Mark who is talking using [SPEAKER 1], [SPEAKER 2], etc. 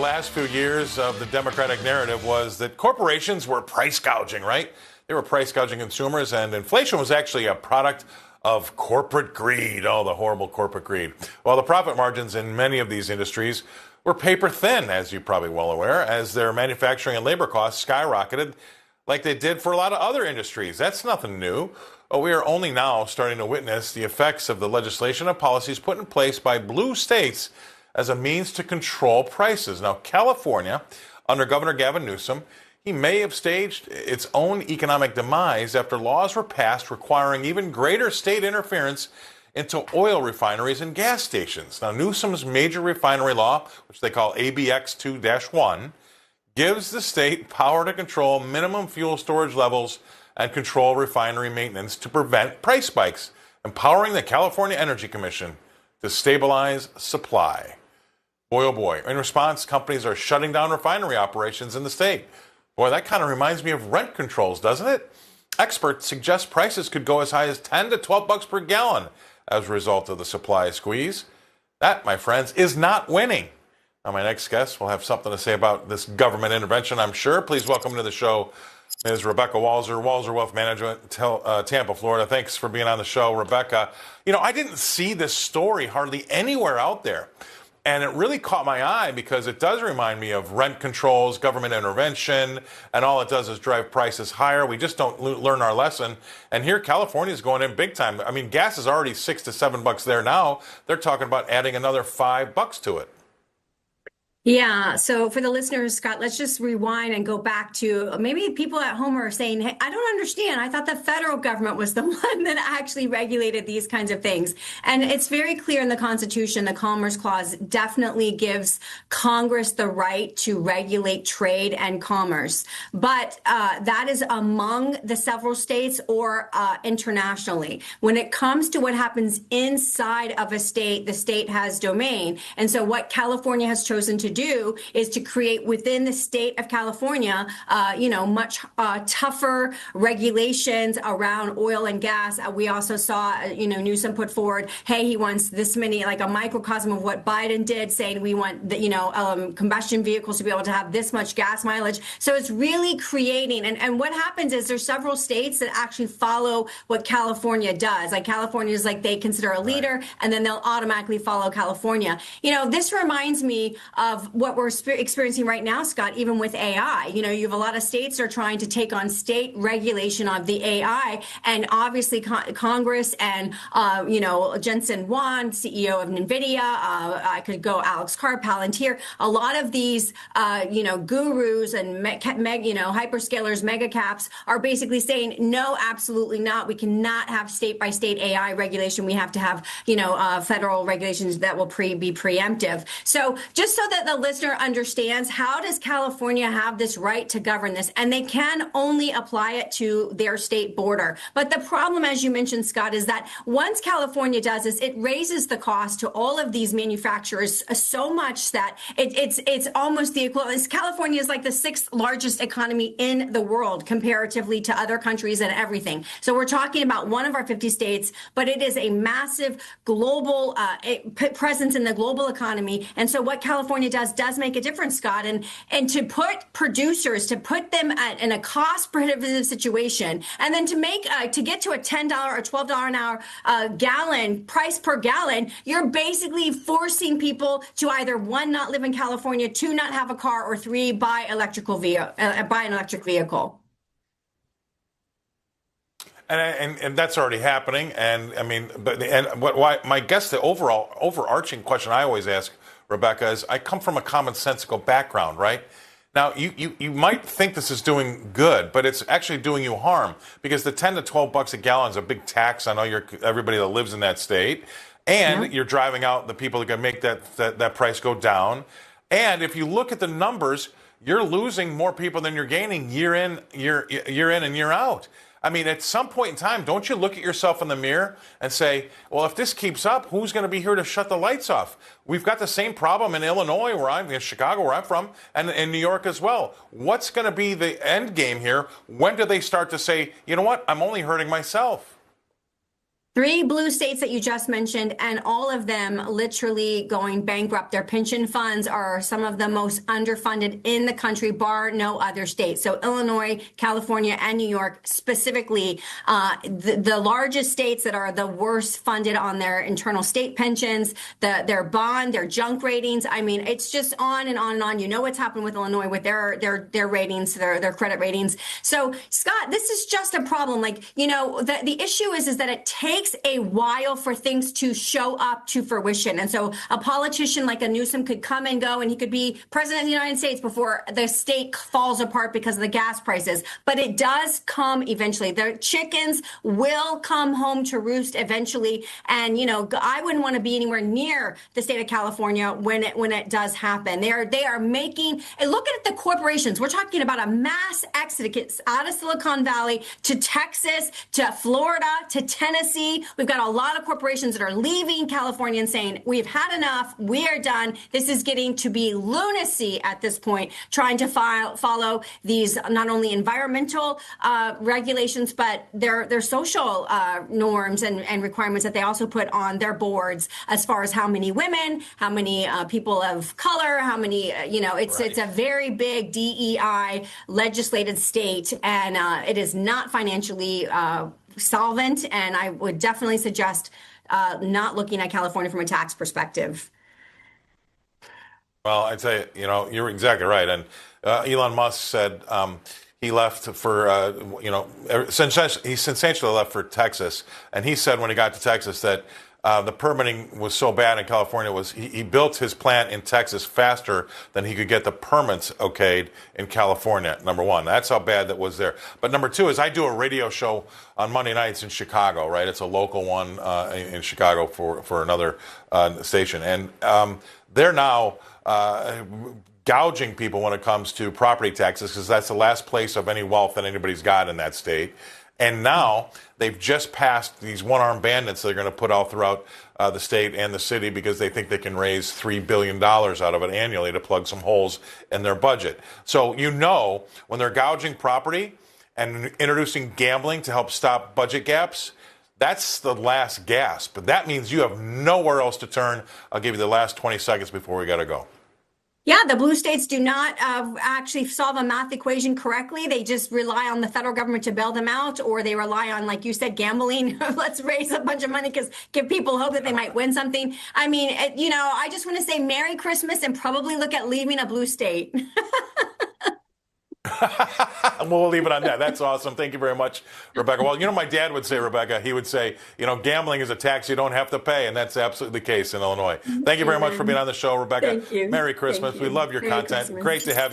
[SPEAKER 1] The last few years of the Democratic narrative was that corporations were price gouging, right? They were price gouging consumers, and inflation was actually a product of corporate greed. Oh, the horrible corporate greed. Well, the profit margins in many of these industries were paper thin, as you're probably well aware, as their manufacturing and labor costs skyrocketed like they did for a lot of other industries. That's nothing new. We are only now starting to witness the effects of the legislation and policies put in place by blue states as a means to control prices. Now, California, under Governor Gavin Newsom, he may have staged its own economic demise after laws were passed requiring even greater state interference into oil refineries and gas stations. Now, Newsom's major refinery law, which they call ABX 2-1, gives the state power to control minimum fuel storage levels and control refinery maintenance to prevent price spikes, empowering the California Energy Commission to stabilize supply. Boy, oh boy. In response, companies are shutting down refinery operations in the state. Boy, that kind of reminds me of rent controls, doesn't it? Experts suggest prices could go as high as 10 to 12 bucks per gallon as a result of the supply squeeze. That, my friends, is not winning. Now, my next guest will have something to say about this government intervention, I'm sure. Please welcome to the show Ms. Rebecca Walser, Walser Wealth Management, Tampa, Florida. Thanks for being on the show, Rebecca. You know, I didn't see this story hardly anywhere out there. And it really caught my eye because it does remind me of rent controls, government intervention, and all it does is drive prices higher. We just don't learn our lesson. And here, California is going in big time. I mean, gas is already $6 to $7 there now. They're talking about adding another $5 to it.
[SPEAKER 2] Yeah. So for the listeners, Scott, let's just rewind and go back to maybe people at home are saying, hey, I don't understand. I thought the federal government was the one that actually regulated these kinds of things. And it's very clear in the Constitution, the Commerce Clause definitely gives Congress the right to regulate trade and commerce. But that is among the several states or internationally. When it comes to what happens inside of a state, the state has domain. And so what California has chosen to do is to create within the state of California, much tougher regulations around oil and gas. We also saw, Newsom put forward, hey, he wants this many, like a microcosm of what Biden did, saying we want the, combustion vehicles to be able to have this much gas mileage. So it's really creating, and what happens is there's several states that actually follow what California does. Like California is like they consider a leader, and then they'll automatically follow California. This reminds me of what we're experiencing right now, Scott, even with AI. You have a lot of states that are trying to take on state regulation of the AI, and obviously Congress and, Jensen Huang, CEO of NVIDIA, I could go Alex Carr, Palantir, a lot of these, gurus and, hyperscalers, mega caps are basically saying, no, absolutely not. We cannot have state-by-state AI regulation. We have to have, federal regulations that will be preemptive. So just so that the listener understands, how does California have this right to govern this? And they can only apply it to their state border. But the problem, as you mentioned, Scott, is that once California does this, it raises the cost to all of these manufacturers so much that it's almost the equivalent. California is like the 6th largest economy in the world comparatively to other countries and everything. So we're talking about one of our 50 states, but it is a massive global presence in the global economy. And so what California does make a difference, Scott, and to put producers, to put them in a cost prohibitive situation, and then to get to a $10 or $12 an hour gallon price per gallon, you're basically forcing people to either 1, not live in California, 2, not have a car, or 3, buy an electric vehicle.
[SPEAKER 1] And that's already happening. And I mean, my guess, the overarching question I always ask, Rebecca, is I come from a commonsensical background, right? Now, you might think this is doing good, but it's actually doing you harm because the 10 to 12 bucks a gallon is a big tax on everybody that lives in that state. And you're driving out the people that can make that price go down. And if you look at the numbers, you're losing more people than you're gaining year in and year out. I mean, at some point in time, don't you look at yourself in the mirror and say, well, if this keeps up, who's going to be here to shut the lights off? We've got the same problem in Illinois, in Chicago, where I'm from, and in New York as well. What's going to be the end game here? When do they start to say, you know what, I'm only hurting myself?
[SPEAKER 2] Three blue states that you just mentioned, and all of them literally going bankrupt. Their pension funds are some of the most underfunded in the country, bar no other state. So Illinois, California, and New York specifically, the largest states that are the worst funded on their internal state pensions, their bond, their junk ratings. I mean, it's just on and on and on. You know what's happened with Illinois with their ratings, their credit ratings. So Scott, this is just a problem. Like, you know, the issue is that it takes a while for things to show up to fruition. And so a politician like a Newsom could come and go, and he could be president of the United States before the state falls apart because of the gas prices. But it does come eventually. The chickens will come home to roost eventually. And, you know, I wouldn't want to be anywhere near the state of California when it does happen. They are making, and look at the corporations. We're talking about a mass exodus out of Silicon Valley to Texas, to Florida, to Tennessee. We've got a lot of corporations that are leaving California and saying, we've had enough. We are done. This is getting to be lunacy at this point, trying to follow these not only environmental regulations, but their social norms and requirements that they also put on their boards as far as how many women, how many people of color, how many, it's a very big DEI legislated state, and it is not financially solvent, and I would definitely suggest not looking at California from a tax perspective.
[SPEAKER 1] Well, I'd say, you're exactly right. And Elon Musk said he left for, he essentially left for Texas. And he said when he got to Texas that the permitting was so bad in California he built his plant in Texas faster than he could get the permits okayed in California. Number one, that's how bad that was there. But number two is I do a radio show on Monday nights in Chicago, right? It's a local one in Chicago for another station. And they're now gouging people when it comes to property taxes because that's the last place of any wealth that anybody's got in that state. And now they've just passed these one-armed bandits they're going to put all throughout the state and the city because they think they can raise $3 billion out of it annually to plug some holes in their budget. So, when they're gouging property and introducing gambling to help stop budget gaps, that's the last gasp. But that means you have nowhere else to turn. I'll give you the last 20 seconds before we got to go.
[SPEAKER 2] Yeah, the blue states do not actually solve a math equation correctly. They just rely on the federal government to bail them out, or they rely on, like you said, gambling. Let's raise a bunch of money because give people hope that they might win something. I mean, I just want to say Merry Christmas and probably look at leaving a blue state.
[SPEAKER 1] We'll leave it on that. That's awesome. Thank you very much, Rebecca. Well, my dad would say, Rebecca, he would say, gambling is a tax you don't have to pay. And that's absolutely the case in Illinois. Thank you very much for being on the show, Rebecca.
[SPEAKER 2] Thank you.
[SPEAKER 1] Merry Christmas. We love your content. Christmas. Great to have you.